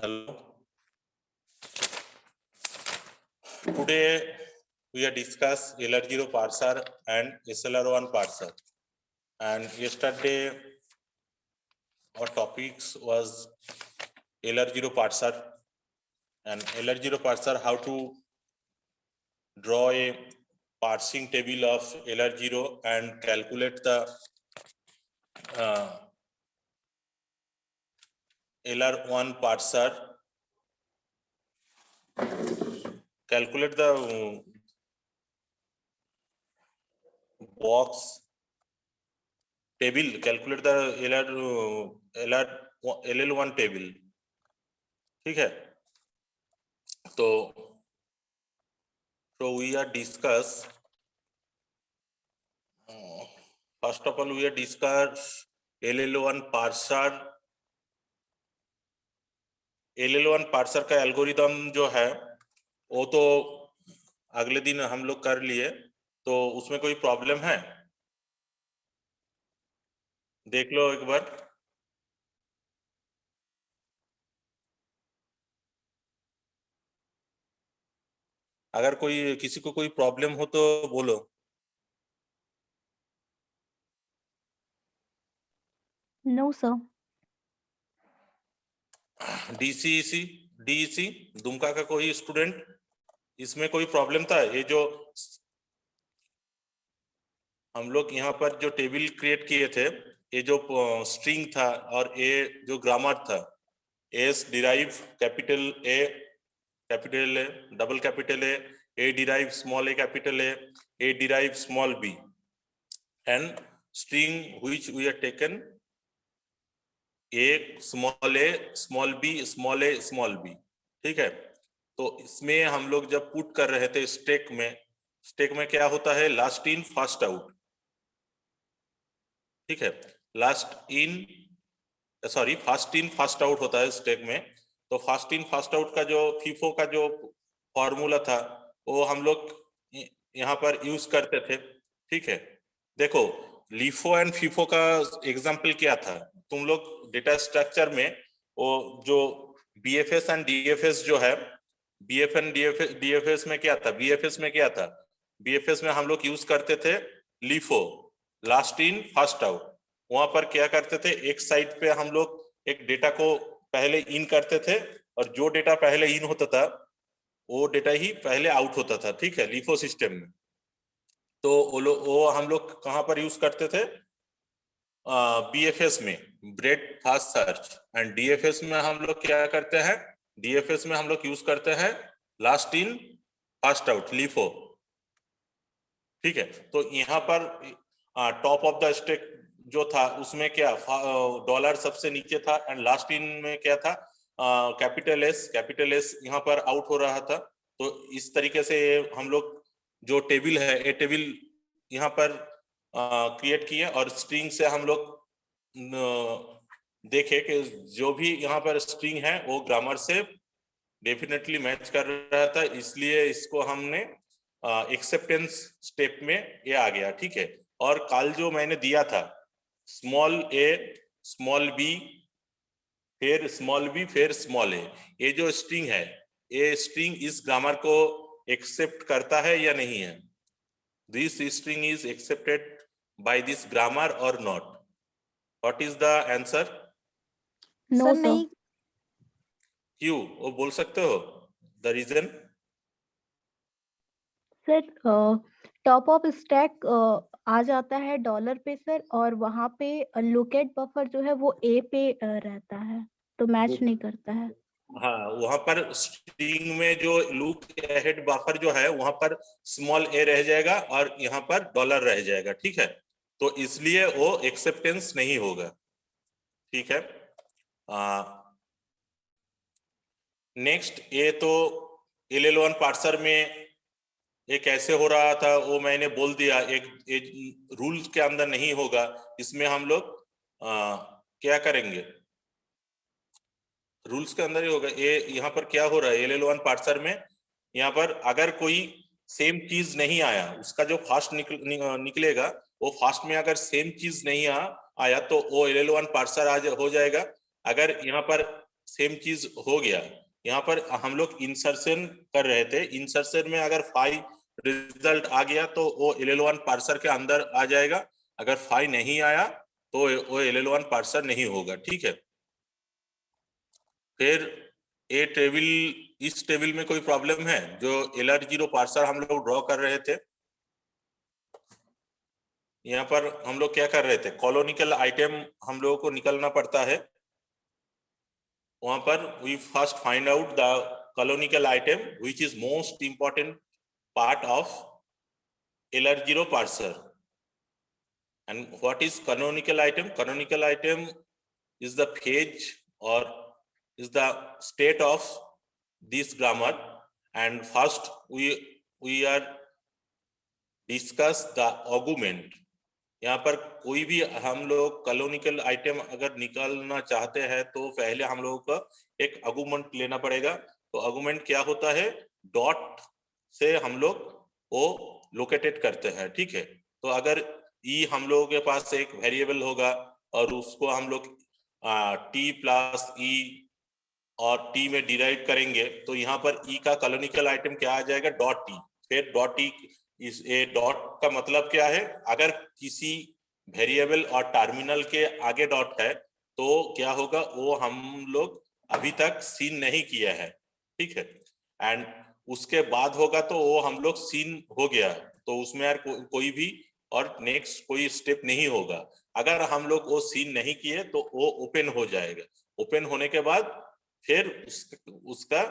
Hello. Today we are discuss LR0 parser and SLR1 parser. And yesterday our topics was LR0 parser and LR0 parser, how to draw a parsing table of LR0 and calculate the LR1 parser, calculate the box table, calculate the LL1 table. ठीक है, तो we are discuss first of all we are discuss LL1 parser. LL1 parser का algorithm जो है वो तो अगले दिन हम लोग कर लिए, तो उसमें कोई प्रॉब्लम है? देख लो एक बार। अगर किसी को कोई प्रॉब्लम हो तो बोलो। No sir. डीईसी दुमका का कोई स्टूडेंट, इसमें कोई प्रॉब्लम था? ये जो हम लोग यहाँ पर जो टेबल क्रिएट किए थे, ये जो स्ट्रिंग था और ये जो ग्रामर था, S derive capital A double capital A derive small A capital A derive small B, and string which we are taken A small B. ठीक है, तो इसमें हम लोग जब पुट कर रहे थे स्टेक में क्या होता है? Last in first out. ठीक है, फर्स्ट इन फर्स्ट आउट होता है स्टेक में। तो फर्स्ट इन फर्स्ट आउट का जो फीफो का जो फॉर्मूला था वो हम लोग यहाँ पर यूज करते थे। ठीक है, देखो लीफो एंड फीफो का एग्जाम्पल क्या था? तुम लोग डेटा स्ट्रक्चर में वो जो बीएफएस एंड डीएफएस जो है, बीएफ एंड डीएफएस में क्या था? बीएफएस में हम लोग यूज करते थे LIFO, last in first out. वहां पर क्या करते थे, एक साइड पे हम लोग एक डेटा को पहले इन करते थे और जो डेटा पहले इन होता था वो डेटा ही पहले आउट होता था। ठीक है, लीफो सिस्टम में। तो वो हम लोग कहां पर यूज करते थे? बीएफएस में, bread fast search. And DFS में हम लोग क्या करते हैं? डीएफएस में हम लोग यूज करते हैं last in first out, LIFO. ठीक है, तो यहाँ पर टॉप ऑफ द स्टैक जो था उसमें क्या डॉलर सबसे नीचे था, एंड लास्ट इन में क्या था? कैपिटल एस यहाँ पर आउट हो रहा था। तो इस तरीके से हम लोग जो टेबल है, ये टेबल यहाँ पर क्रिएट किए और स्ट्रिंग से हम लोग देखे कि जो भी यहाँ पर स्ट्रिंग है वो ग्रामर से डेफिनेटली मैच कर रहा था, इसलिए इसको हमने एक्सेप्टेंस स्टेप में ये आ गया। ठीक है, और कल जो मैंने दिया था स्मॉल ए स्मॉल बी फिर स्मॉल बी फिर स्मॉल ए, ये जो स्ट्रिंग है, ये स्ट्रिंग इस ग्रामर को एक्सेप्ट करता है या नहीं है? This string is accepted by this grammar और not? What is the answer? No sir. क्यों? वो बोल सकते हो the reason? Sir top of stack आ जाता है डॉलर पे सर, और वहां पे लोकेट बफर जो है वो ए पे रहता है, तो मैच नहीं करता है। हाँ, वहां पर स्ट्रिंग में जो लूप अहेड बफर जो है वहां पर स्मॉल ए रह जाएगा और यहाँ पर डॉलर रह जाएगा। ठीक है, तो इसलिए वो एक्सेप्टेंस नहीं होगा। ठीक है, नेक्स्ट, ये तो LL1 पार्सर में ये कैसे हो रहा था वो मैंने बोल दिया। एक रूल्स के अंदर नहीं होगा, इसमें हम लोग क्या करेंगे? रूल्स के अंदर ही होगा। ये यहाँ पर क्या हो रहा है LL1 पार्सर में, यहाँ पर अगर कोई सेम चीज नहीं आया, उसका जो फास्ट निकलेगा वो फास्ट में अगर सेम चीज नहीं आया तो वो LL1 पार्सर हो जाएगा। अगर यहाँ पर सेम चीज हो गया। यहाँ पर हम लोग इंसर्शन कर रहे थे, इंसर्शन में अगर 5 रिजल्ट आ गया तो वो LL1 पार्सर के अंदर आ जाएगा, अगर 5 नहीं आया तो वो LL1 पार्सर नहीं होगा, ठीक है। फिर ये टेबल, इस टेबल में कोई प्रॉब्लम है? जो LR0 पार्सर हम लोग ड्रॉ कर रहे थे, यहाँ पर हम लोग क्या कर रहे थे, कॉलोनिकल आइटम हम लोगों को निकलना पड़ता है। वहां पर we first find out the canonical item which is most important part of LR0 parser. And what is canonical item? Canonical item is the phase or is the state of this grammar. And first we are discuss the argument. यहाँ पर कोई भी हम लोग कॉलोनिकल item अगर निकालना चाहते हैं तो पहले हम लोगों को एक आर्गुमेंट लेना पड़ेगा। तो आर्गुमेंट क्या होता है? डॉट से हम लोग वो लोकेटेड करते हैं, ठीक है। तो अगर ई हम लोगों के पास एक वेरिएबल होगा और उसको हम लोग टी प्लस ई और टी में डिराइव करेंगे, तो यहाँ पर ई का कॉलोनिकल आइटम क्या आ जाएगा? Dot T. फिर डॉट टी, इस ए डॉट का मतलब क्या है? अगर किसी वेरिएबल और टर्मिनल के आगे डॉट है तो क्या होगा? वो हम लोग अभी तक सीन नहीं किया है, ठीक है। एंड उसके बाद होगा तो वो हम लोग सीन हो गया, तो उसमें यार कोई भी और नेक्स्ट कोई स्टेप नहीं होगा। अगर हम लोग वो सीन नहीं किए तो वो ओपन हो जाएगा। ओपन होने के बाद फिर उसका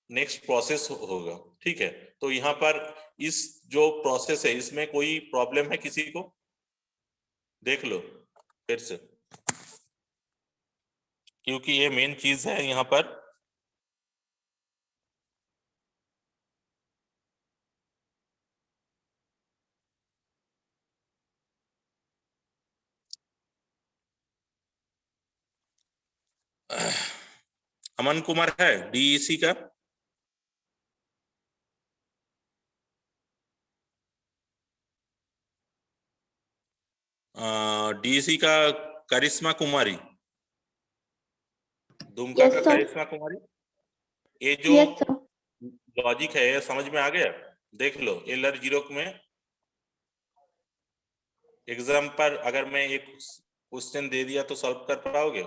नेक्स्ट प्रोसेस होगा, ठीक है। तो यहाँ पर इस जो प्रोसेस है इसमें कोई प्रॉब्लम है किसी को? देख लो फिर से, क्योंकि ये मेन चीज है यहाँ पर। अमन कुमार है DEC का? DEC का करिश्मा कुमारी, दुमका Yes, का sir. करिश्मा कुमारी। ये जो Yes, sir. लॉजिक है समझ में आ गया? देख लो LR0 में एग्जाम पर अगर मैं एक क्वेश्चन दे दिया तो सॉल्व कर पाओगे?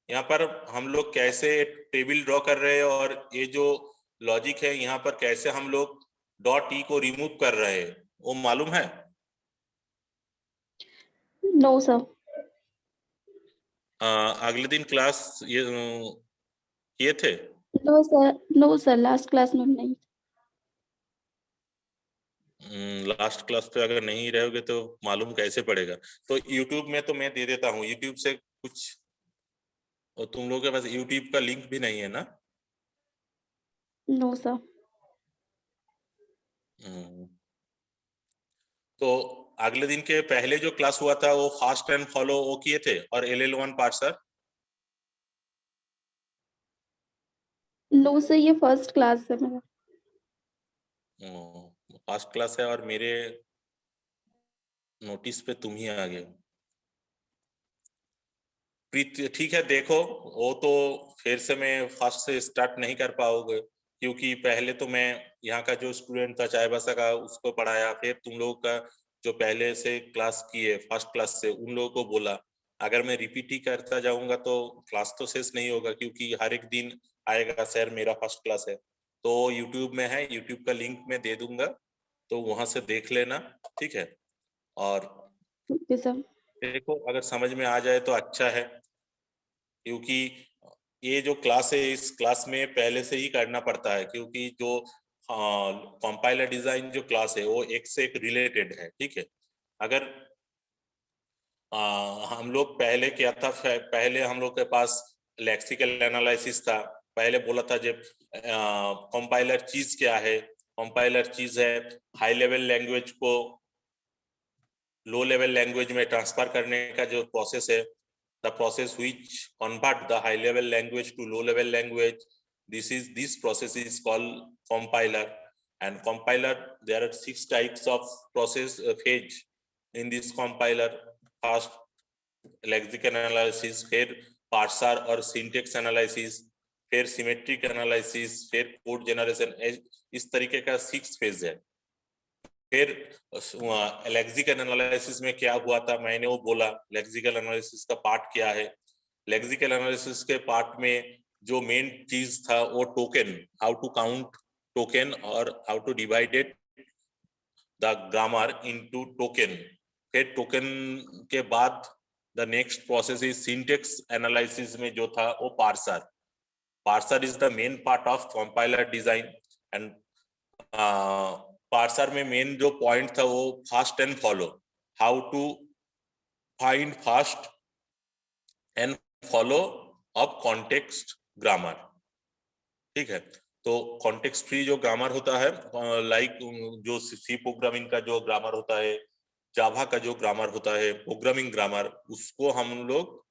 यहाँ पर हम लोग कैसे टेबल ड्रॉ कर रहे हैं और ये जो लॉजिक है यहाँ पर कैसे हम लोग डॉट ई को रिमूव कर रहे हैं वो मालूम है? No, sir. अगले दिन क्लास ये किए थे? No, sir. No, sir. Last class में नहीं। लास्ट क्लास पे अगर नहीं रहोगे तो मालूम कैसे पड़ेगा? तो यूट्यूब में तो मैं दे देता हूँ, यूट्यूब से कुछ। और तुम लोगों के पास यूट्यूब का लिंक भी नहीं है ना? No, sir. तो अगले दिन के पहले जो क्लास हुआ था वो फास्ट एंड फॉलो वो किए थे और LL1 पार्सर? No, sir. ये फर्स्ट क्लास है मेरा। फर्स्ट क्लास है और मेरे नोटिस पे तुम ही आ गए। प्रीत ठीक है, देखो वो तो फिर से मैं फर्स्ट से स्टार्ट नहीं कर पाओगे, क्योंकि पहले तो मैं यहाँ का जो स्टूडेंट था चाईबासा का उसको पढ़ाया, फिर तुम लोगों का जो पहले से क्लास किए फर्स्ट क्लास से उन लोगों को बोला। अगर मैं रिपीट ही करता जाऊंगा तो क्लास तो शेष नहीं होगा, क्योंकि हर एक दिन आएगा सर मेरा फर्स्ट क्लास है। तो यूट्यूब में है, यूट्यूब का लिंक मैं दे दूंगा, तो वहां से देख लेना, ठीक है। और ओके सर। देखो अगर समझ में आ जाए तो अच्छा है, क्योंकि ये जो क्लास है इस क्लास में पहले से ही करना पड़ता है, क्योंकि जो कंपाइलर डिजाइन जो क्लास है वो एक से एक रिलेटेड है, ठीक है। अगर हम लोग पहले क्या था, पहले हम लोग के पास लेक्सिकल एनालिसिस था। पहले बोला था जब कंपाइलर चीज क्या है, कंपाइलर चीज है हाई लेवल लैंग्वेज को लो लेवल लैंग्वेज में ट्रांसफर करने का जो प्रोसेस है, the process which convert the high level language to low level language, this process is called compiler. And compiler, there are 6 types of process phase in this compiler. First lexical analysis, फिर parser और syntax analysis, फिर symmetric analysis, फिर code generation, इस तरीके का 6 phase है। फिर lexical analysis में क्या हुआ था, मैंने वो बोला लेक्सिकल एनालिसिस का पार्ट क्या है। लेक्सिकल एनालिसिस के पार्ट में जो मेन चीज था वो token, how to count token और how to divided the grammar into token. फिर टोकन के बाद the next process is syntax analysis में जो था वो parser. Parser is the main part of compiler design and parser में मेन जो पॉइंट था वो first and follow, how to find first and follow of context grammar. ठीक है, तो कॉन्टेक्स्ट फ्री जो ग्रामर होता है, लाइक जो सी प्रोग्रामिंग का जो ग्रामर होता है, जावा का जो ग्रामर होता है, प्रोग्रामिंग ग्रामर, उसको हम लोग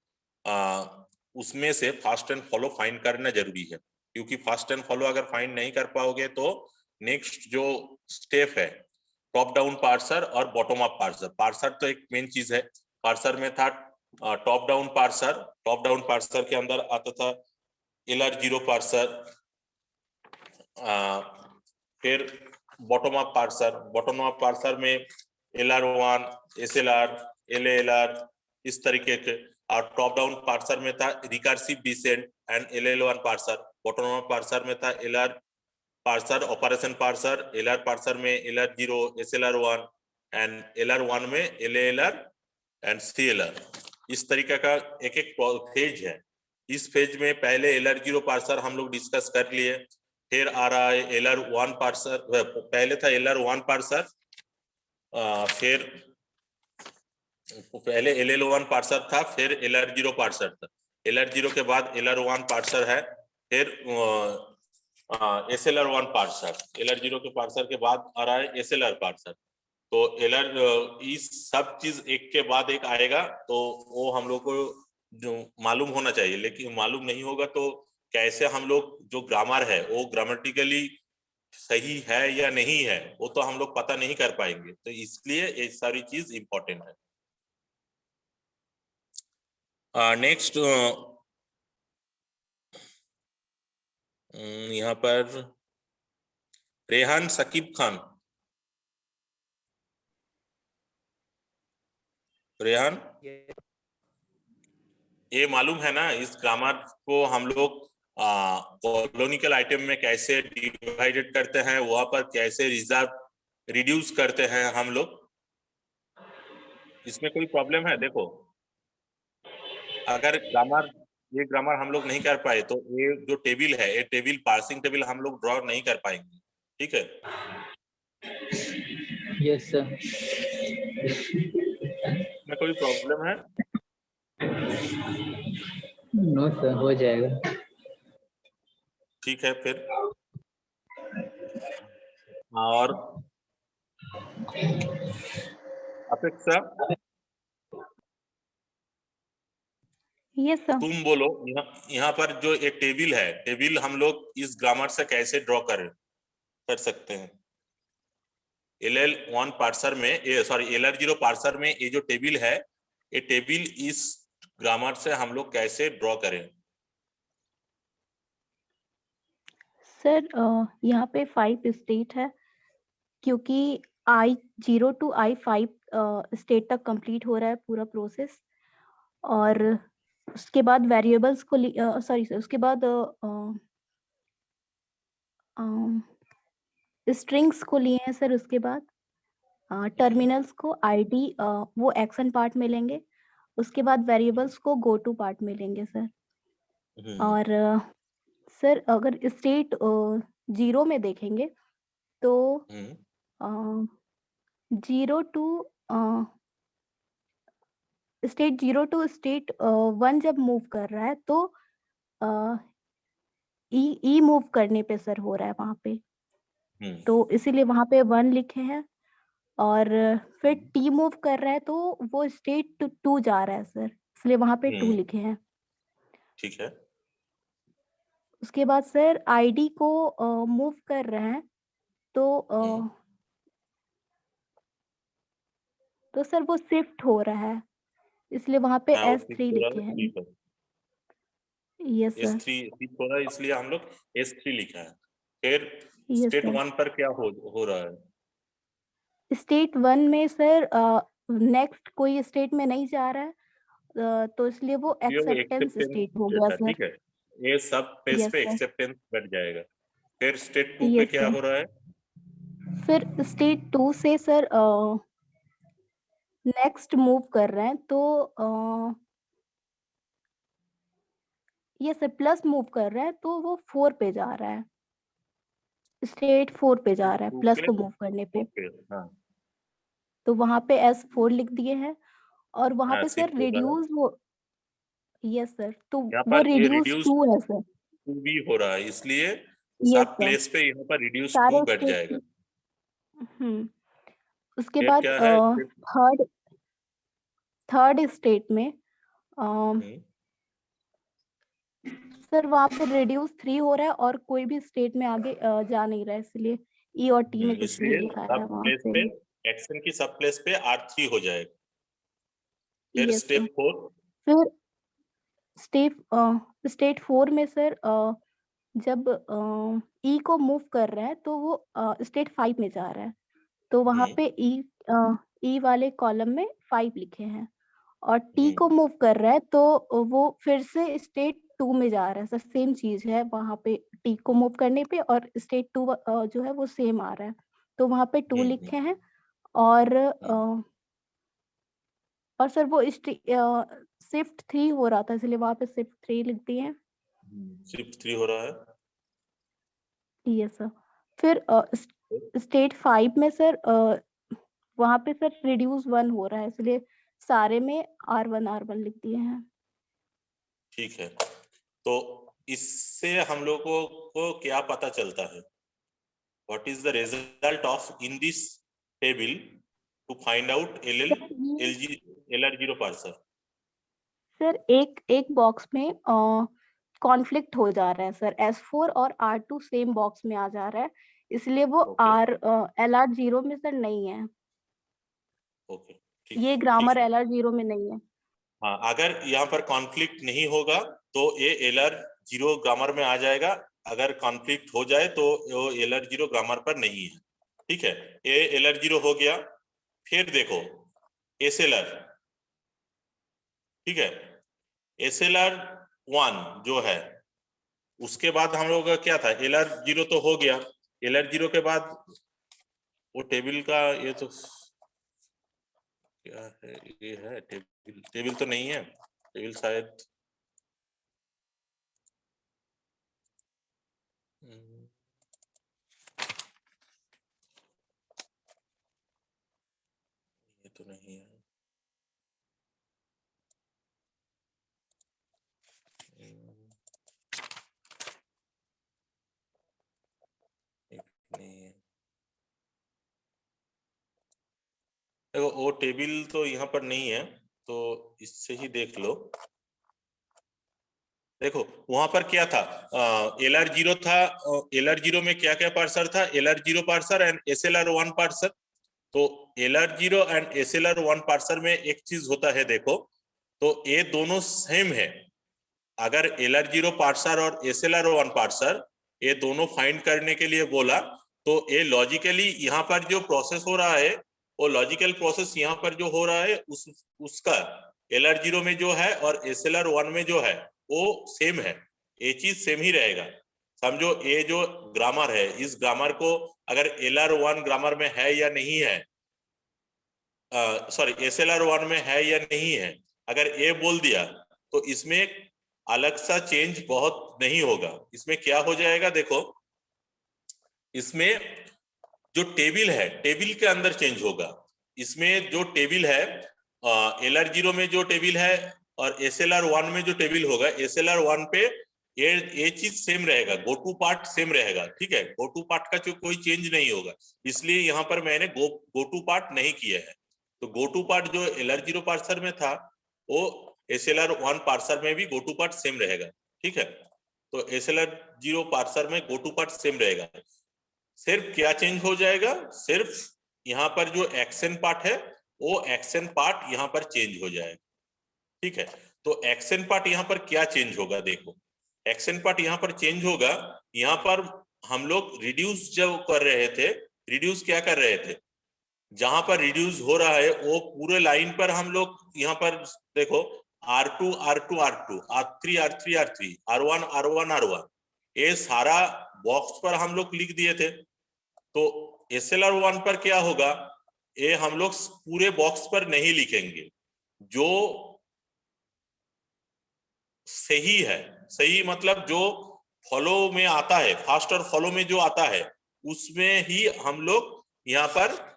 उसमें से फास्ट एंड फॉलो फाइंड करना जरूरी है। क्योंकि फास्ट एंड फॉलो अगर फाइंड नहीं कर पाओगे तो नेक्स्ट जो स्टेप है टॉप डाउन पार्सर और बॉटम अप पार्सर। पार्सर तो एक मेन चीज है। पार्सर में था top down parser. Top down parser के अंदर आता था LR0 पार्सर, फिर bottom up parser. Bottom up parser में LR1, SLR, LALR, इस तरीके के। और टॉप डाउन पार्सर में था recursive descent and LL1 parser. Bottom up parser में था LR parser, operation parser. LR parser में LR0, SLR1 एंड LR1 में LALR एंड CLR। इस तरीके का एक एक फेज है। इस फेज में पहले LR0 पार्सर हम लोग डिस्कस कर लिए। फिर आ रहा है LR1 पार्सर। पहले था LR1 पार्सर, फिर पहले LL1 पार्सर था, फिर LR0 पार्सर था। LR0 के बाद LR1 पार्सर है, फिर SLR1 पार्सर। LR0 के पार्सर के बाद आ रहा है SLR पार्सर। तो इस सब चीज एक के बाद एक आएगा, तो वो हम लोग को जो मालूम होना चाहिए। लेकिन मालूम नहीं होगा तो कैसे हम लोग जो ग्रामर है वो ग्रामेटिकली सही है या नहीं है, वो तो हम लोग पता नहीं कर पाएंगे। तो इसलिए ये सारी चीज इंपॉर्टेंट है। नेक्स्ट यहाँ पर रेहान सकीब खान। रेहान, ये मालूम है ना इस ग्रामर को हम लोग कॉलोनिकल आइटम में कैसे डिवाइडेड करते हैं, वहां पर कैसे रिजर्व रिड्यूस करते हैं हम लोग। इसमें कोई प्रॉब्लम है? देखो, अगर ग्रामर, ये ग्रामर हम लोग नहीं कर पाए तो ये जो टेबल है, ये टेबल पार्सिंग टेबल हम लोग ड्रॉ नहीं कर पाएंगे। ठीक है? Yes sir. इसमें कोई प्रॉब्लम है? नो सर, हो जाएगा। ठीक है फिर। और अपेक्षा, यस सर। तुम बोलो। यहाँ पर जो एक टेबल है, टेबल हम लोग इस ग्रामर से कैसे ड्रॉ कर सकते हैं? LL1 पार्सर में, सॉरी LR0 पार्सर में ये जो टेबल है, ये टेबल इस ग्रामर से हम लोग कैसे ड्रॉ करें? सर यहाँ पे 5 स्टेट है, क्योंकि I0 to I5 स्टेट तक कंप्लीट हो रहा है पूरा प्रोसेस। और उसके बाद वेरिएबल्स को सॉरी सर, उसके बाद स्ट्रिंग्स को लिए हैं सर। उसके बाद टर्मिनल्स को ID वो एक्शन पार्ट में लेंगे। उसके बाद वेरिएबल्स को गो टू पार्ट में लेंगे सर। और सर अगर स्टेट 0 में देखेंगे तो 0 टू स्टेट 0 टू स्टेट 1 जब मूव कर रहा है तो ई मूव करने पे सर हो रहा है वहां पे, तो इसीलिए वहां पे 1 लिखे हैं। और फिर टी मूव कर रहा है तो वो स्टेट 2 जा रहा है सर, इसलिए वहां पे 2 लिखे हैं। ठीक है। उसके बाद सर ID को मूव कर रहे हैं तो सर वो शिफ्ट हो रहा है। इसलिए वहां पे हाँ, वो S3 shift हो रहा लिखे है हैं। 3 पर। Yes sir. S3 शिफ्ट हो रहा है, इसलिए हम लोग S3 लिखा है। फिर यस स्टेट सर। 1 पर क्या हो रहा है? स्टेट 1 में सर नेक्स्ट कोई स्टेट में नहीं जा रहा है, तो इसलिए वो ये वो एक्सेप्टेंस एक्सेप्टेंस स्टेट हो गया जैसा, सर। ठीक है। ये सब पेज यस पे सर। एक्सेप्टेंस बैठ जाएगा। फिर स्टेट 2 पे यस क्या सर। हो रहा है? फिर स्टेट 2 से सर नेक्स्ट मूव कर रहे हैं, तो ये सर प्लस मूव कर रहा है, तो वो 4 पे जा रहा है। स्टेट 4 पे जा स्टेट रहा है 2 प्लस पे को मूव करने पे। ओके, हाँ तो वहां पे S4 लिख दिए हैं, और वहां हाँ पे सर शिफ्ट हो रहा है। रिड्यूस वो। यस सर, तो यहाँ वो पर ये रिड्यूस रिड्यूस 2 है सर। 2 भी हो रहा है, इसलिए यस सब सर। प्लेस पे यहाँ पर रिड्यूस 2 सारे बैठ जाएगा। स्टेट। उसके फिर बाद क्या है स्टेट? थर्ड थर्ड स्टेट में हम्म, सर वहां पे रिड्यूस 3 हो रहा है, और कोई भी स्टेट में आगे जा नहीं रहा है, इसलिए E और T में कुछ नहीं इसलिए लिखा है सब वहां प्लेस पे। पे एक्शन की सब प्लेस पे R3 हो जाएगा। फिर यस सर। स्टेप 4। फिर स्टेट स्टेट 4 में सर जब E को मूव कर रहा है, तो वो स्टेट 5 में जा रहा है, तो वहां पे E वाले कॉलम में 5 लिखे हैं। और T को मूव कर रहा है, तो वो फिर से स्टेट 2 में जा रहा है सर। सेम चीज है वहां पे, T को मूव करने पे और स्टेट 2 जो है वो सेम आ रहा है, तो वहां पे 2 लिखे हैं। और सर वो शिफ्ट 3 हो रहा था, इसलिए वहां पे शिफ्ट 3 लिख दिए हैं। शिफ्ट 3 हो रहा है। Yes sir. फिर स्टेट 5 में सर वहां पे सर रिड्यूस 1 हो रहा है, इसलिए सारे में R1 लिख दिए हैं। ठीक है, तो इससे हम लोगों को क्या पता चलता है? What is the result of in this table to find out LR0 parser? Sir एक एक बॉक्स में कॉन्फ्लिक्ट हो जा रहा है सर। S4 और R2 सेम बॉक्स में आ जा रहा है, इसलिए वो ओके LR0 में सर नहीं है। ओके, ठीक ये ठीक ग्रामर है। LR0 में नहीं है। हाँ, अगर यहाँ पर कॉन्फ्लिक्ट नहीं होगा तो ये LR0 ग्रामर में आ जाएगा। अगर कॉन्फ्लिक्ट हो जाए तो वो LR0 ग्रामर पर नहीं है। ठीक है, ये LR0 हो गया। फिर देखो SLR, ठीक है, SLR1 जो है, उसके बाद हम लोग का क्या था? LR0 तो हो गया। LR0 के बाद वो टेबल का ये तो क्या है? ये है टेबल, टेबल तो नहीं है। टेबल शायद ये तो नहीं है। नहीं है। देखो वो टेबल तो यहाँ पर नहीं है, तो इससे ही देख लो। देखो वहां पर क्या था? LR0 था। LR0 में क्या क्या पार्सर था? LR0 parser and SLR1 parser. तो LR0 एंड SLR1 पार्सर में एक चीज होता है, देखो, तो ये दोनों सेम है। अगर LR0 पार्सर और SLR1 पार्सर ये दोनों फाइंड करने के लिए बोला, तो ये लॉजिकली यहाँ पर जो प्रोसेस हो रहा है, वो लॉजिकल प्रोसेस यहाँ पर जो हो रहा है उसका LR0 में जो है और SLR1 में जो है वो सेम है। ये चीज सेम ही रहेगा। समझो ये जो ग्रामर है, इस ग्रामर को अगर LR1 ग्रामर में है या नहीं है, सॉरी SLR1 में है या नहीं है, अगर ये बोल दिया तो इसमें अलग सा चेंज बहुत नहीं होगा। इसमें क्या हो जाएगा? देखो इसमें जो टेबल है, टेबल के अंदर चेंज होगा। इसमें जो टेबल है, LR0 में जो टेबल है और SLR1 में जो टेबल होगा, SLR1 पे ये चीज सेम रहेगा, गो टू पार्ट सेम रहेगा। ठीक है, गो टू पार्ट का जो कोई चेंज नहीं होगा, इसलिए यहाँ पर मैंने गो टू पार्ट नहीं किया है। तो गो टू पार्ट जो LR0 पार्सर में था, वो SLR1 पार्सर में भी गो टू पार्ट सेम रहेगा। ठीक है, तो SLR0 पार्सर में गो टू पार्ट सेम रहेगा। सिर्फ क्या चेंज हो जाएगा? सिर्फ यहाँ पर जो एक्शन पार्ट है, वो एक्शन पार्ट यहाँ पर चेंज हो जाएगा। ठीक है। तो एक्शन पार्ट यहाँ पर क्या चेंज होगा, देखो एक्शन पार्ट यहाँ पर चेंज होगा। यहाँ पर हम लोग रिड्यूस जब कर रहे थे, रिड्यूस क्या कर रहे थे, जहां पर रिड्यूस हो रहा है वो पूरे लाइन पर हम लोग यहाँ पर देखो R2 R2 R2 R3 R3 R3 R1 R1 R1 ये सारा बॉक्स पर हम लोग लिख दिए थे। तो SLR1 पर क्या होगा, ये हम लोग पूरे बॉक्स पर नहीं लिखेंगे, जो सही है, सही मतलब जो फॉलो में आता है, फास्ट और फॉलो में जो आता है उसमें ही हम लोग यहाँ पर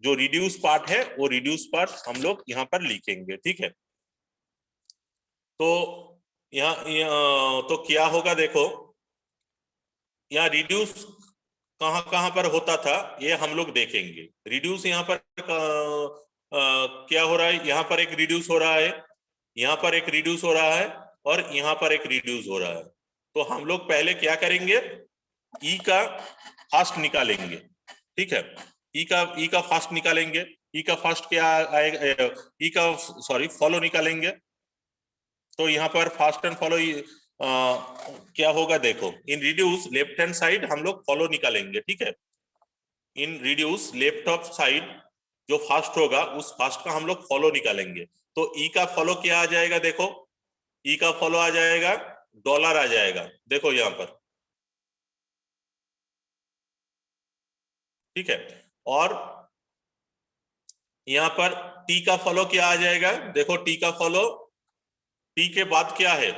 जो रिड्यूस पार्ट है वो रिड्यूस पार्ट हम लोग यहाँ पर लिखेंगे, ठीक है। तो यहाँ तो क्या होगा, देखो यहाँ रिड्यूस कहाँ कहाँ पर होता था ये हम लोग देखेंगे। रिड्यूस यहाँ पर क्या हो रहा है, यहाँ पर एक रिड्यूस हो रहा है, यहाँ पर एक रिड्यूस हो रहा है और यहाँ पर एक रिड्यूस हो रहा है। तो हम लोग पहले क्या करेंगे, ई का फास्ट निकालेंगे, ठीक है। ई का फास्ट निकालेंगे। ई का फास्ट क्या आएगा, ई का सॉरी फॉलो निकालेंगे। तो यहाँ पर फास्ट एंड फॉलो क्या होगा, देखो in reduce left hand side हम लोग फॉलो निकालेंगे, ठीक है। In reduce left of side जो फास्ट होगा उस फास्ट का हम लोग फॉलो निकालेंगे। तो ई का फॉलो क्या आ जाएगा, देखो ई का फॉलो आ जाएगा डॉलर आ जाएगा, देखो यहाँ पर, ठीक है। और यहाँ पर टी का फॉलो क्या आ जाएगा, देखो टी का फॉलो, टी के बाद क्या है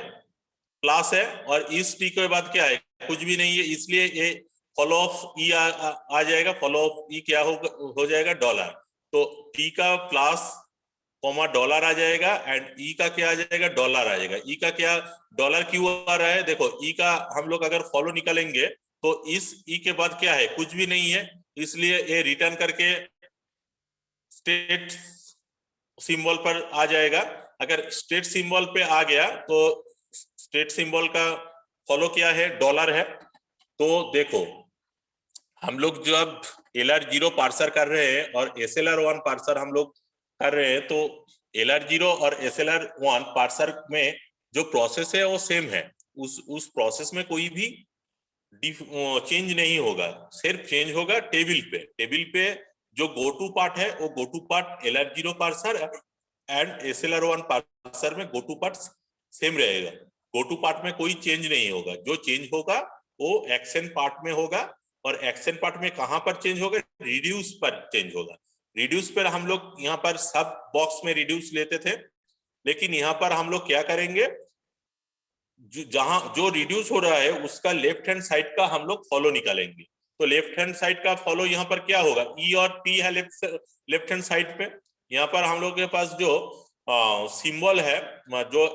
प्लस है और इस टी के बाद क्या है कुछ भी नहीं है, इसलिए ये फॉलो ऑफ ई आ जाएगा। फॉलो ऑफ ई क्या हो जाएगा डॉलर। तो टी का प्लस कॉमा डॉलर आ जाएगा एंड ई का क्या आ जाएगा डॉलर आ जाएगा। ई का क्या डॉलर क्यों आ रहा है, देखो ई का हम लोग अगर फॉलो निकालेंगे तो इस ई के बाद क्या है कुछ भी नहीं है, इसलिए ये रिटर्न करके स्टेट सिंबल पर आ जाएगा। अगर स्टेट सिंबल पे आ गया तो स्टेट सिंबल का फॉलो क्या है डॉलर है। तो देखो हम लोग जब LR0 पार्सर कर रहे हैं और SLR1 पार्सर हम लोग कर रहे हैं, तो LR0 और SLR1 पार्सर में जो प्रोसेस है वो सेम है। उस प्रोसेस में कोई भी चेंज नहीं होगा, सिर्फ चेंज होगा टेबल पे। टेबल पे जो गो टू पार्ट है वो go to part LR0 parser and SLR1 parser में गो टू पार्ट सेम रहेगा। गो टू पार्ट में कोई चेंज नहीं होगा, जो चेंज होगा वो एक्शन पार्ट में होगा। और एक्शन पार्ट में कहां पर चेंज होगा, रिड्यूस पर चेंज होगा। रिड्यूस पर हम लोग यहाँ पर सब बॉक्स में रिड्यूस लेते थे, लेकिन यहाँ पर हम लोग क्या करेंगे, जहां जो रिड्यूस हो रहा है उसका लेफ्ट हैंड साइड का हम लोग फॉलो निकालेंगे। तो लेफ्ट हैंड साइड का फॉलो यहाँ पर क्या होगा, ई और टी है लेफ्ट हैंड साइड पे। यहाँ पर हम लोग के पास जो सिंबल है, जो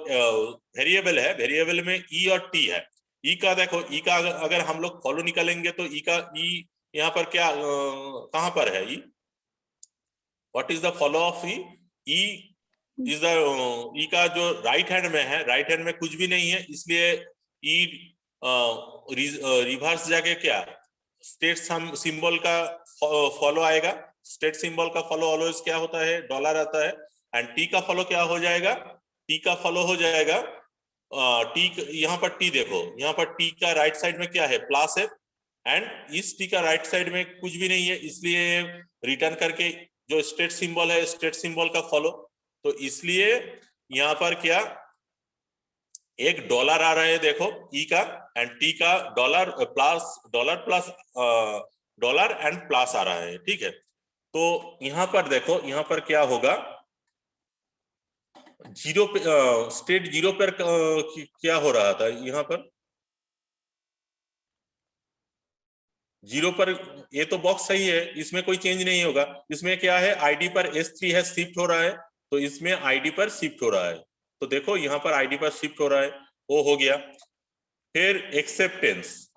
वेरिएबल है, वेरिएबल में ई और टी है। ई का देखो, ई का अगर हम लोग फॉलो निकालेंगे तो ई का ई यहाँ पर क्या कहां पर है, E what is the follow of E, E is the E का जो राइट हैंड में है, राइट हैंड में कुछ भी नहीं है, इसलिए ई रिवर्स जाके क्या स्टेट सिंबल का फॉलो आएगा। स्टेट सिंबल का फॉलो ऑलवेज क्या होता है डॉलर आता है। एंड टी का फॉलो क्या हो जाएगा, टी का फॉलो हो जाएगा टी, यहाँ पर टी देखो, यहाँ पर टी का राइट साइड में क्या है प्लस है एंड इस टी का राइट साइड में कुछ भी नहीं है, इसलिए रिटर्न करके जो स्टेट सिंबल है स्टेट सिंबल का फॉलो। तो इसलिए यहाँ पर क्या एक डॉलर आ रहा है देखो ई का एंड टी का dollar plus dollar and plus आ रहा है, ठीक है। तो यहाँ पर देखो, यहाँ पर क्या होगा जीरो पे स्टेट जीरो पर क्या हो रहा था, यहाँ पर जीरो पर ये तो बॉक्स सही है, इसमें कोई चेंज नहीं होगा। इसमें क्या है आईडी पर S3 है शिफ्ट हो रहा है, तो इसमें आईडी पर शिफ्ट हो रहा है। तो देखो यहाँ पर आईडी पर शिफ्ट हो रहा है, वो हो गया। फिर एक्सेप्टेंस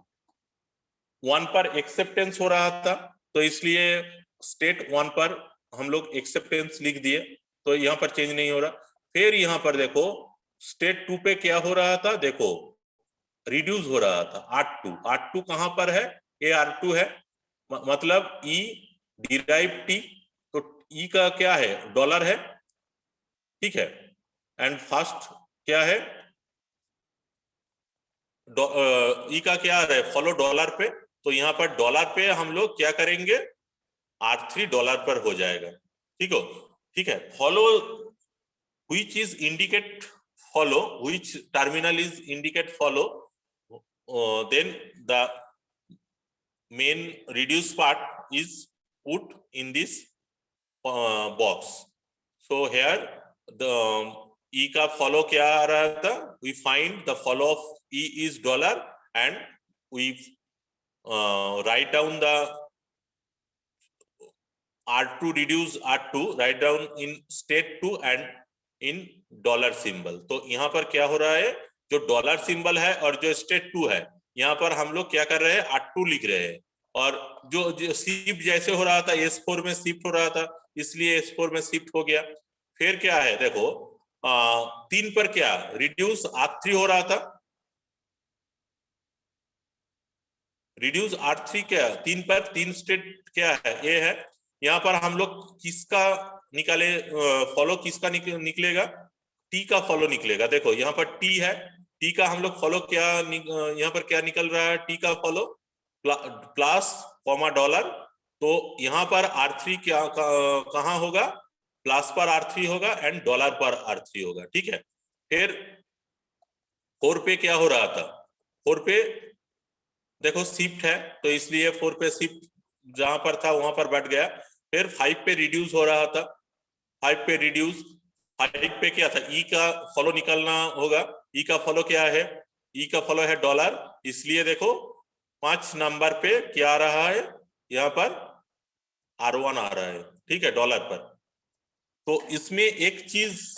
1 पर एक्सेप्टेंस हो रहा था, तो इसलिए स्टेट 1 पर हम लोग एक्सेप्टेंस लिख दिए, तो यहाँ पर चेंज नहीं हो रहा। फिर यहाँ पर देखो स्टेट 2 पे क्या हो रहा था, देखो रिड्यूस हो रहा था R2। R2 कहां पर है, ये R2 है, मतलब E डिराइव T, तो E का क्या है डॉलर है, ठीक है। एंड फर्स्ट क्या है, ई का क्या आ रहा है, फॉलो डॉलर पे, तो यहाँ पर डॉलर पे हम लोग क्या करेंगे, R3 डॉलर पर हो जाएगा। ठीक है। Follow which is indicate follow, which terminal is indicate follow, then the main reduce part is put in this box. So here the E का follow क्या आ रहा था, we find the follow of E is dollar and we write down the R2 reduce R2, write down in state 2 and in dollar symbol. तो यहाँ पर क्या हो रहा है, जो डॉलर सिंबल है और जो स्टेट 2 है, यहाँ पर हम लोग क्या कर रहे हैं, R2 लिख रहे हैं, और जो शिफ्ट जैसे हो रहा था S4 में शिफ्ट हो रहा था, इसलिए S4 में शिफ्ट हो गया। फिर क्या है, देखो 3 पर क्या रिड्यूस R3 हो रहा था, रिड्यूस R3 क्या 3 पर, 3 स्टेट क्या है, ए है। यहाँ पर हम लोग किसका निकाले, फॉलो किसका निकलेगा, टी का फॉलो निकलेगा। देखो यहाँ पर टी है, टी का हम लोग फॉलो क्या यहाँ पर क्या निकल रहा है, टी का फॉलो प्लस कॉमा डॉलर। तो यहाँ पर R3 क्या कहाँ होगा, प्लस पर R3 होगा एंड डॉलर पर R3 होगा। ठीक है। फिर 4 पे क्या हो रहा था, 4 पे देखो शिफ्ट है, तो इसलिए 4 पे शिफ्ट जहां पर था वहां पर बढ़ गया। फिर 5 पे रिड्यूस हो रहा था, 5 पे रिड्यूस, 5 पे क्या था, ई का फॉलो निकलना होगा। ई का फॉलो क्या है, ई का फॉलो है डॉलर, इसलिए देखो 5 नंबर पे क्या आ रहा है, यहाँ पर R1 आ रहा है। ठीक है, डॉलर पर। तो इसमें एक चीज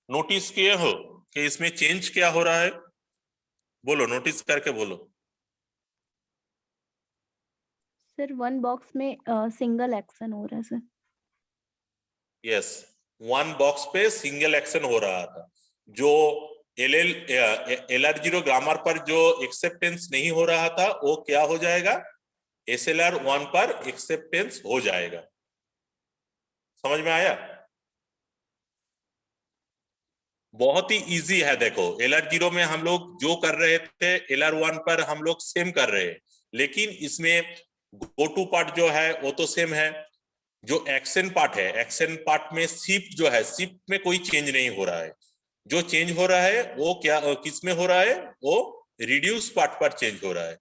नोटिस किए हो कि इसमें चेंज क्या हो रहा है, बोलो, नोटिस करके बोलो। सर 1 बॉक्स में सिंगल एक्शन हो रहा है सर। यस, 1 बॉक्स पे सिंगल एक्शन हो रहा था। जो LR0 ग्रामर पर जो एक्सेप्टेंस नहीं हो रहा था, वो क्या हो जाएगा, SLR1 पर एक्सेप्टेंस हो जाएगा। समझ में आया, बहुत ही इजी है। देखो LR0 में हम लोग जो कर रहे थे, LR1 पर हम लोग सेम कर रहे हैं, लेकिन इसमें गो टू पार्ट जो है वो तो सेम है। जो एक्शन पार्ट है, एक्शन पार्ट में शिफ्ट जो है, शिफ्ट में कोई चेंज नहीं हो रहा है। जो चेंज हो रहा है वो क्या, किस में हो रहा है, वो रिड्यूस पार्ट पर चेंज हो रहा है।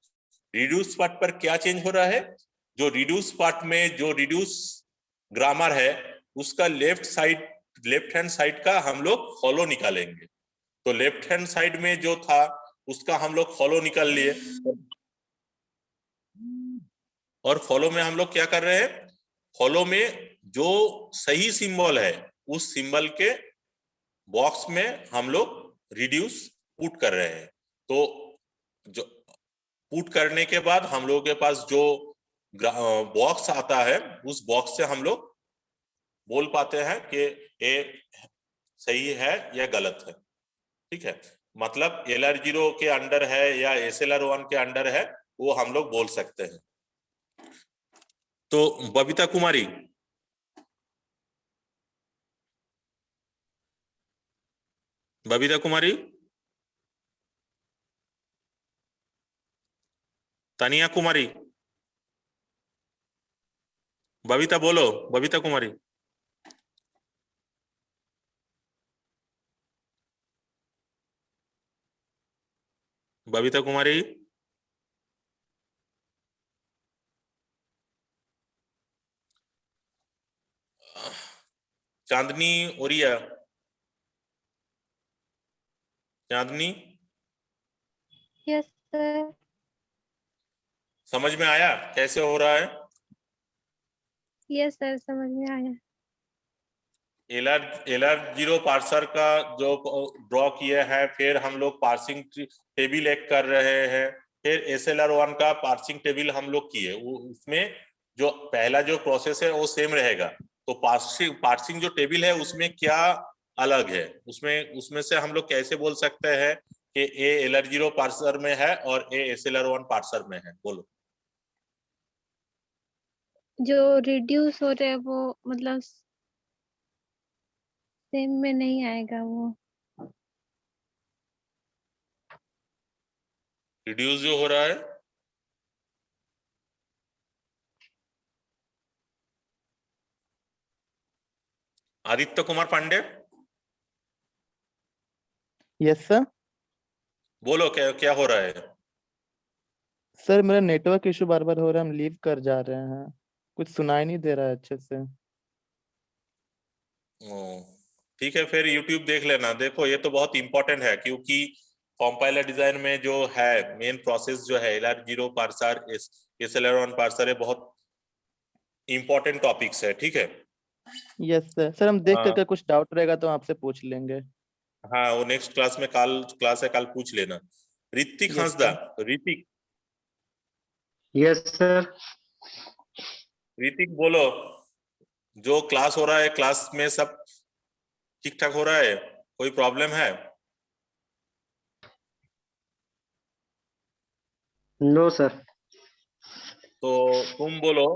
रिड्यूस पार्ट पर क्या चेंज हो रहा है, जो रिड्यूस पार्ट में जो रिड्यूस ग्रामर है, उसका लेफ्ट हैंड साइड का हम लोग फॉलो निकालेंगे। तो लेफ्ट हैंड साइड में जो था उसका हम लोग फॉलो निकाल लिए, और फॉलो में हम लोग क्या कर रहे हैं, फॉलो में जो सही सिंबल है उस सिंबल के बॉक्स में हम लोग रिड्यूस पुट कर रहे हैं। तो जो पुट करने के बाद हम लोगों के पास जो बॉक्स आता है, उस बॉक्स से हम लोग बोल पाते हैं कि ये सही है या गलत है। ठीक है, मतलब LR0 के अंडर है या SLR1 के अंडर है, वो हम लोग बोल सकते हैं। तो बबीता कुमारी, बबीता कुमारी, तानिया कुमारी, बबीता बोलो, बबीता कुमारी। बबीता कुमारी, चांदनी ओरिया, चांदनी, यस सर। समझ में आया कैसे हो रहा है। यस सर, समझ में आया। LR0 पार्सर का जो ड्रॉ किया है, फिर हम लोग पार्सिंग टेबल एक कर रहे हैं, फिर SLR1 का पार्सिंग टेबल हम लोग किए। उसमें जो पहला जो प्रोसेस है वो सेम रहेगा। तो पार्सिंग जो टेबल है उसमें क्या अलग है, उसमें से हम लोग कैसे बोल सकते हैं कि ए LR0 पार्सर में है और ए SLR1 पार्सर में है, बोलो। जो रिड्यूस हो रहा है वो मतलब सेम में नहीं आएगा वो। रिड्यूस जो हो रहा है, आदित्य कुमार पांडे, यस सर। बोलो क्या क्या हो रहा है? सर मेरा नेटवर्क इशू बार बार हो रहा है, हम लीव कर जा रहे हैं, कुछ सुनाई नहीं दे रहा है अच्छे से। ठीक है, फिर YouTube देख लेना। देखो ये तो बहुत इंपॉर्टेंट है, क्योंकि कंपाइलर डिजाइन में जो है मेन प्रोसेस जो है LR0 पार्सर, SLR1 पार्सर, है बहुत इंपॉर्टेंट टॉपिक्स है। ठीक है, यस सर। सर हम देख हाँ। करके कुछ डाउट रहेगा तो आपसे पूछ लेंगे। हाँ, वो नेक्स्ट क्लास में, कल क्लास है, कल पूछ लेना। Hrithik Yes, Hansda, Hrithik yes sir. Hrithik बोलो, जो क्लास हो रहा है क्लास में सब ठीक ठाक हो रहा है? कोई प्रॉब्लम है? No sir. तो तुम बोलो।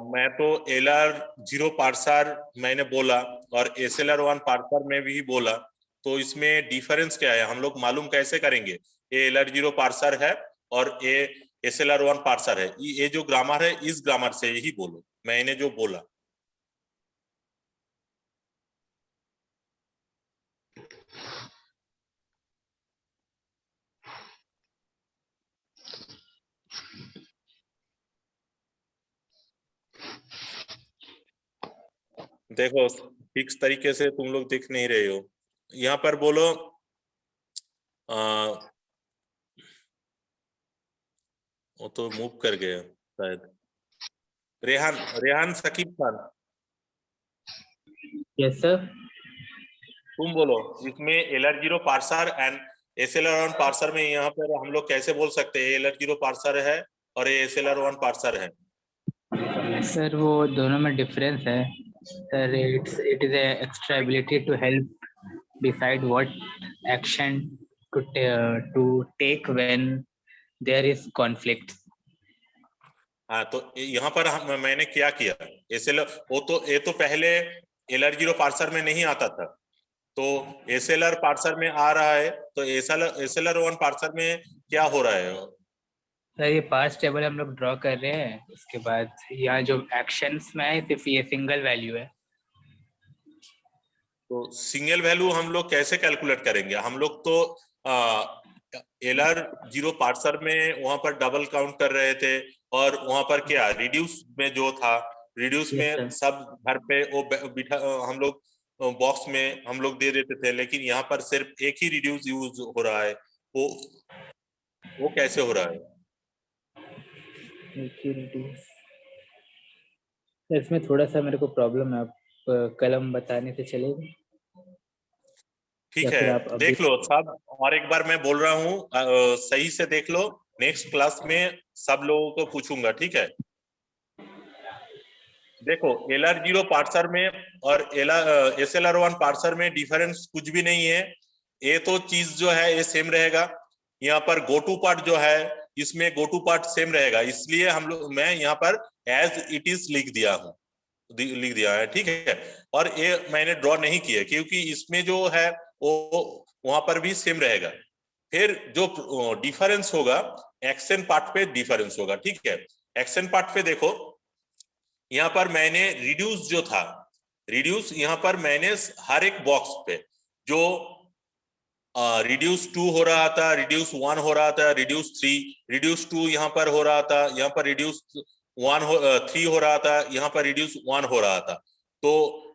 मैं तो LR0 पार्सर मैंने बोला और SLR1 पार्सर में भी बोला, तो इसमें डिफरेंस क्या है हम लोग मालूम कैसे करेंगे? ये LR0 पार्सर है और ये SLR1 पार्सर है। ये जो ग्रामर है इस ग्रामर से ही बोलो, मैंने जो बोला। देखो फिक्स तरीके से तुम लोग देख नहीं रहे हो। यहाँ पर बोलो वो तो मूव कर गया शायद। Rehan Rehan Sakib Khan, yes sir. तुम बोलो इसमें LR0 parser and SLR1 parser में यहाँ पर हम लोग कैसे बोल सकते हैं LR0 पार्सर है और ये SLR1 पार्सर है? सर वो दोनों में डिफरेंस है sir. It is extra ability to help decide what action to take when there is conflict. हाँ, तो यहाँ पर मैंने क्या किया, ये तो पहले LR0 पार्सर में नहीं आता था, तो SLR पार्सर में आ रहा है। तो SLR1 पार्सर में क्या हो रहा है? सर ये पार्स टेबल हम लोग ड्रॉ कर रहे हैं, उसके बाद यहाँ जो एक्शंस में है सिर्फ ये सिंगल वैल्यू है। तो सिंगल वैल्यू हम लोग कैसे कैलकुलेट करेंगे? हम लोग तो LR0 पार्सर में वहां पर डबल काउंट कर रहे थे, और वहां पर क्या रिड्यूस में जो था, रिड्यूस Yes, में sir. सब घर पे वो बिठा हम लोग बॉक्स में हम लोग दे देते थे, लेकिन यहाँ पर सिर्फ एक ही रिड्यूस यूज हो रहा है। वो कैसे हो रहा है? इसमें थोड़ा सा मेरे को प्रॉब्लम है, आप कलम बताने से चलेगा? ठीक या फिर आप है, अभी- देख लो सब, और एक बार मैं बोल रहा हूँ, सही से देख लो। नेक्स्ट क्लास में सब लोगों को पूछूंगा, ठीक है? देखो LR0 पार्सर में और SLR1 पार्सर में डिफरेंस कुछ भी नहीं है। ये तो चीज जो है ये सेम रहेगा। यहाँ पर गो टू पार्ट जो है, इसमें गो टू पार्ट सेम रहेगा, इसलिए मैं यहाँ पर एज इट इज लिख दिया है, ठीक है? और ये मैंने ड्रॉ नहीं किया क्योंकि इसमें जो है वो वहां पर भी सेम रहेगा। फिर जो डिफरेंस होगा एक्शन पार्ट पे डिफरेंस होगा, ठीक है? एक्शन पार्ट पे देखो, यहाँ पर मैंने रिड्यूस जो था, रिड्यूस यहाँ पर मैंने हर एक बॉक्स पे जो रिड्यूस 2 हो रहा था, रिड्यूस 1 हो रहा था, रिड्यूस 3, रिड्यूस 2 यहाँ पर हो रहा था, यहाँ पर रिड्यूस 3 हो रहा था, यहाँ पर रिड्यूस 1 हो रहा था। तो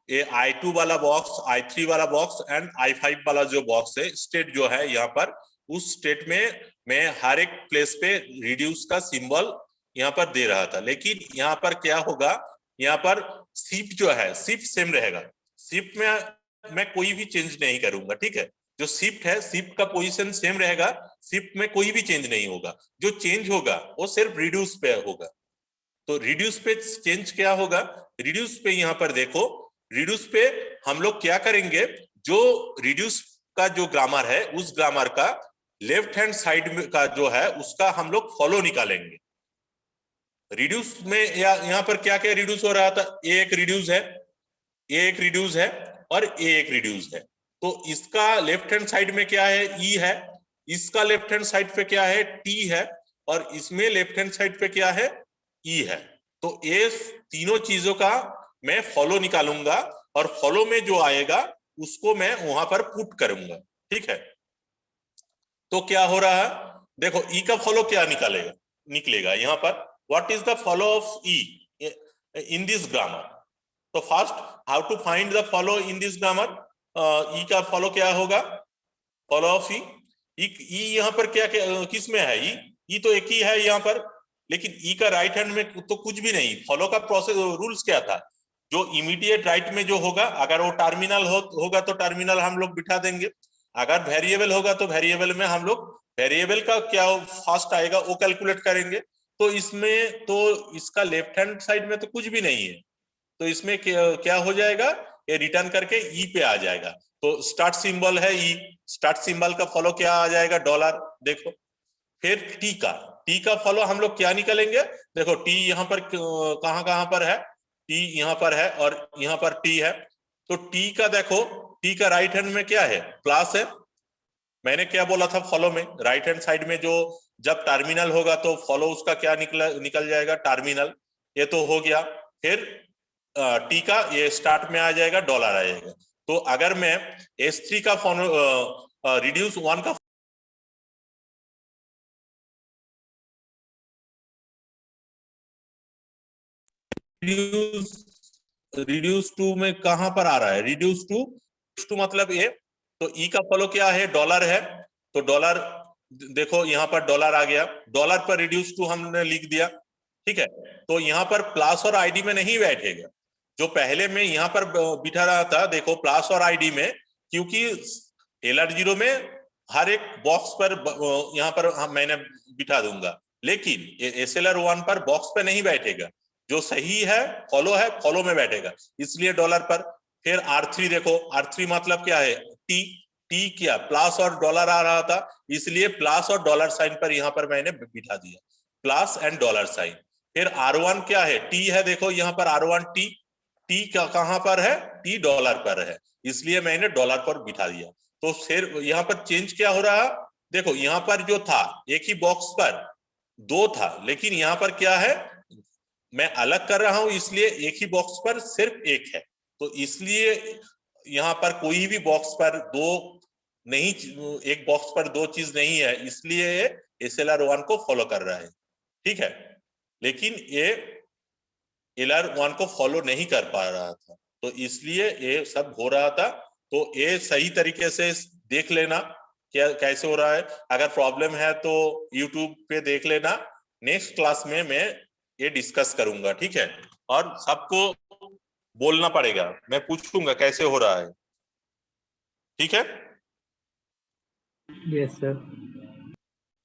ये I2 वाला बॉक्स, I3 वाला बॉक्स एंड I5 वाला जो बॉक्स है, स्टेट जो है यहाँ पर, उस स्टेट में मैं हर एक प्लेस पे रिड्यूस का सिंबल यहाँ पर दे रहा था। लेकिन यहाँ पर क्या होगा, यहाँ पर शिफ्ट जो है शिफ्ट सेम रहेगा। शिफ्ट में मैं कोई भी चेंज नहीं करूंगा, ठीक है? जो शिफ्ट है, शिफ्ट का पोजीशन सेम रहेगा, शिफ्ट में कोई भी चेंज नहीं होगा। जो चेंज होगा वो सिर्फ रिड्यूस पे होगा। तो रिड्यूस पे चेंज क्या होगा? रिड्यूस पे यहाँ पर देखो, रिड्यूस पे हम लोग क्या करेंगे, जो रिड्यूस का जो ग्रामर है उस ग्रामर का लेफ्ट हैंड साइड में का जो है उसका हम लोग फॉलो निकालेंगे। रिड्यूस में यहाँ पर क्या क्या रिड्यूस हो रहा था, ए एक रिड्यूस है, ए एक रिड्यूस है और ए एक रिड्यूस है। तो इसका लेफ्ट हैंड साइड में क्या है, ई है, इसका लेफ्ट हैंड साइड पे क्या है, टी है, और इसमें लेफ्ट हैंड साइड पे क्या है, ई है। तो ये तीनों चीजों का मैं फॉलो निकालूंगा, और फॉलो में जो आएगा उसको मैं वहां पर पुट करूंगा, ठीक है। तो क्या हो रहा है, देखो ई का फॉलो क्या निकलेगा यहाँ पर, what is the follow of E in this grammar. तो first how to find the follow in this grammar, E का फॉलो क्या होगा, फॉलो ऑफ ई। ई यहाँ पर क्या, किस में है, ई तो एक ही है यहाँ पर, लेकिन ई का राइट हैंड में तो कुछ भी नहीं। फॉलो का प्रोसेस रूल्स क्या था, जो इमीडिएट राइट में जो होगा, अगर वो टर्मिनल होगा तो टर्मिनल हम लोग बिठा देंगे, अगर वेरिएबल होगा तो वेरिएबल में हम लोग वेरिएबल का क्या फास्ट आएगा वो कैलकुलेट करेंगे। तो इसमें तो इसका लेफ्ट हैंड साइड में तो कुछ भी नहीं है, तो इसमें क्या हो जाएगा, ये रिटर्न करके ई पे आ जाएगा। तो स्टार्ट सिंबल है ई, स्टार्ट सिंबल का फॉलो क्या आ जाएगा, डॉलर। देखो फिर टी का फॉलो हम लोग क्या निकालेंगे, देखो टी यहाँ पर कहाँ पर है, टी यहाँ पर है और यहाँ पर टी है। तो टी का देखो, टी का राइट हैंड में क्या है, प्लस है। मैंने क्या बोला था फॉलो में, राइट हैंड साइड में जो जब टर्मिनल होगा तो फॉलो उसका क्या निकल जाएगा, टर्मिनल। ये तो हो गया। फिर टी का ये स्टार्ट में आ जाएगा, डॉलर आ जाएगा। तो अगर मैं S3 का रिड्यूस 1 का रिड्यूस टू में कहां पर आ रहा है, रिड्यूस टू मतलब ये, तो ई का फॉलो क्या है, डॉलर है। तो डॉलर देखो यहाँ पर डॉलर आ गया, डॉलर पर रिड्यूस टू हमने लिख दिया, ठीक है। तो यहाँ पर प्लस और आईडी में नहीं बैठेगा, जो पहले में यहाँ पर बिठा रहा था, देखो प्लस और आईडी में, क्योंकि LR0 में हर एक बॉक्स पर यहाँ पर मैंने बिठा दूंगा, लेकिन SLR1 पर बॉक्स पे नहीं बैठेगा, जो सही है फॉलो में बैठेगा, इसलिए डॉलर पर। फिर R3 देखो, R3 मतलब क्या है, टी क्या, प्लस और डॉलर आ रहा था, इसलिए प्लस और डॉलर साइन पर यहाँ पर मैंने बिठा दिया, प्लस एंड डॉलर साइन। फिर R1 क्या है, टी है, देखो यहाँ पर R1 टी कहां पर है, टी डॉलर पर है, इसलिए मैंने डॉलर पर बिठा दिया। तो फिर यहाँ पर चेंज क्या हो रहा, देखो यहाँ पर जो था एक ही बॉक्स पर 2 था, लेकिन यहाँ पर क्या है, मैं अलग कर रहा हूं, इसलिए एक ही बॉक्स पर सिर्फ 1 है। तो इसलिए यहाँ पर कोई भी बॉक्स पर 2 नहीं, एक बॉक्स पर 2 चीज नहीं है, इसलिए SLR1 को फॉलो कर रहा है, ठीक है। लेकिन ये LR1 को फॉलो नहीं कर पा रहा था, तो इसलिए ये सब हो रहा था। तो ये सही तरीके से देख लेना क्या कैसे हो रहा है, अगर प्रॉब्लम है तो YouTube पे देख लेना, नेक्स्ट क्लास में मैं ये डिस्कस करूंगा, ठीक है। और सबको बोलना पड़ेगा, मैं पूछूंगा कैसे हो रहा है, ठीक है। Yes sir.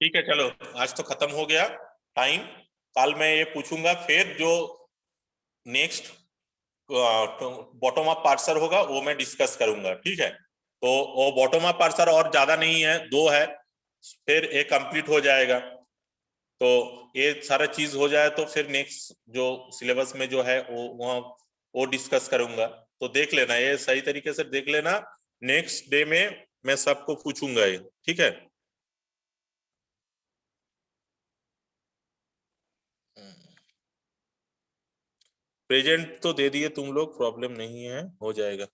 ठीक है, चलो आज तो खत्म हो गया टाइम, कल मैं ये पूछूंगा, फिर जो नेक्स्ट बॉटम अप पार्सर होगा वो मैं डिस्कस करूंगा, ठीक है। तो वो बॉटम अप पार्सर और ज्यादा नहीं है, 2 है, फिर एक कंप्लीट हो जाएगा। तो ये सारा चीज हो जाए तो फिर नेक्स्ट जो सिलेबस में जो है वो डिस्कस करूंगा। तो देख लेना, ये सही तरीके से देख लेना, नेक्स्ट डे में मैं सबको पूछूंगा ये, ठीक है। प्रेजेंट तो दे दिए तुम लोग, प्रॉब्लम नहीं है, हो जाएगा।